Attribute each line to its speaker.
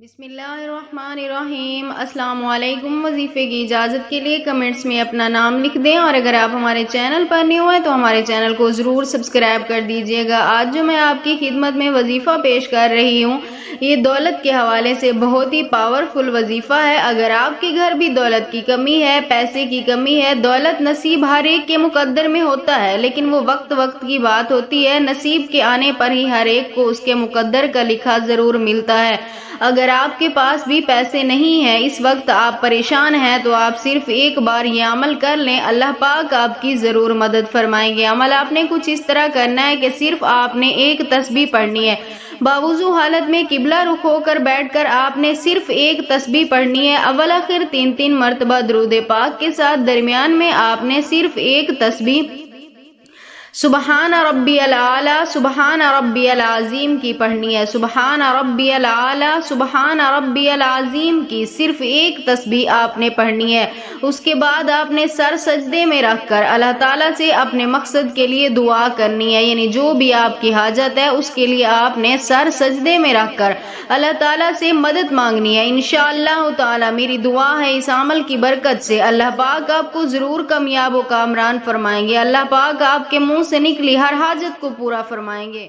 Speaker 1: بسم اللہ الرحمن الرحیم۔ السلام علیکم۔ وظیفے کی اجازت کے لیے کمنٹس میں اپنا نام لکھ دیں، اور اگر آپ ہمارے چینل پر نہیں ہوئے تو ہمارے چینل کو ضرور سبسکرائب کر دیجیے گا۔ آج جو میں آپ کی خدمت میں وظیفہ پیش کر رہی ہوں، یہ دولت کے حوالے سے بہت ہی پاورفل وظیفہ ہے۔ اگر آپ کے گھر بھی دولت کی کمی ہے، پیسے کی کمی ہے، دولت نصیب ہر ایک کے مقدر میں ہوتا ہے، لیکن وہ وقت کی بات ہوتی ہے۔ نصیب کے آنے پر ہی ہر ایک کو اس کے مقدر کا لکھا ضرور ملتا ہے۔ اگر آپ کے پاس بھی پیسے نہیں ہیں، اس وقت آپ پریشان ہیں، تو آپ صرف ایک بار یہ عمل کر لیں، اللہ پاک آپ کی ضرور مدد فرمائیں گے۔ عمل آپ نے کچھ اس طرح کرنا ہے کہ صرف آپ نے ایک تسبیح پڑھنی ہے۔ باوضو حالت میں قبلہ رخ ہو کر بیٹھ کر آپ نے صرف ایک تسبیح پڑھنی ہے، اول آخر 3 مرتبہ درود پاک کے ساتھ۔ درمیان میں آپ نے صرف ایک تسبیح سبحان ربی العالی سبحان ربی العظیم کی پڑھنی ہے۔ سبحان ربی العالی سبحان ربی العظیم کی صرف ایک تسبیح آپ نے پڑھنی ہے۔ اس کے بعد آپ نے سر سجدے میں رکھ کر اللہ تعالیٰ سے اپنے مقصد کے لیے دعا کرنی ہے، یعنی جو بھی آپ کی حاجت ہے اس کے لیے آپ نے سر سجدے میں رکھ کر اللہ تعالیٰ سے مدد مانگنی ہے۔ انشاءاللہ تعالیٰ میری دعا ہے اس عمل کی برکت سے اللہ پاک آپ کو ضرور کامیاب و کامران فرمائیں گے۔ اللہ پاک آپ کے منہ سے نکلی ہر حاجت کو پورا فرمائیں گے۔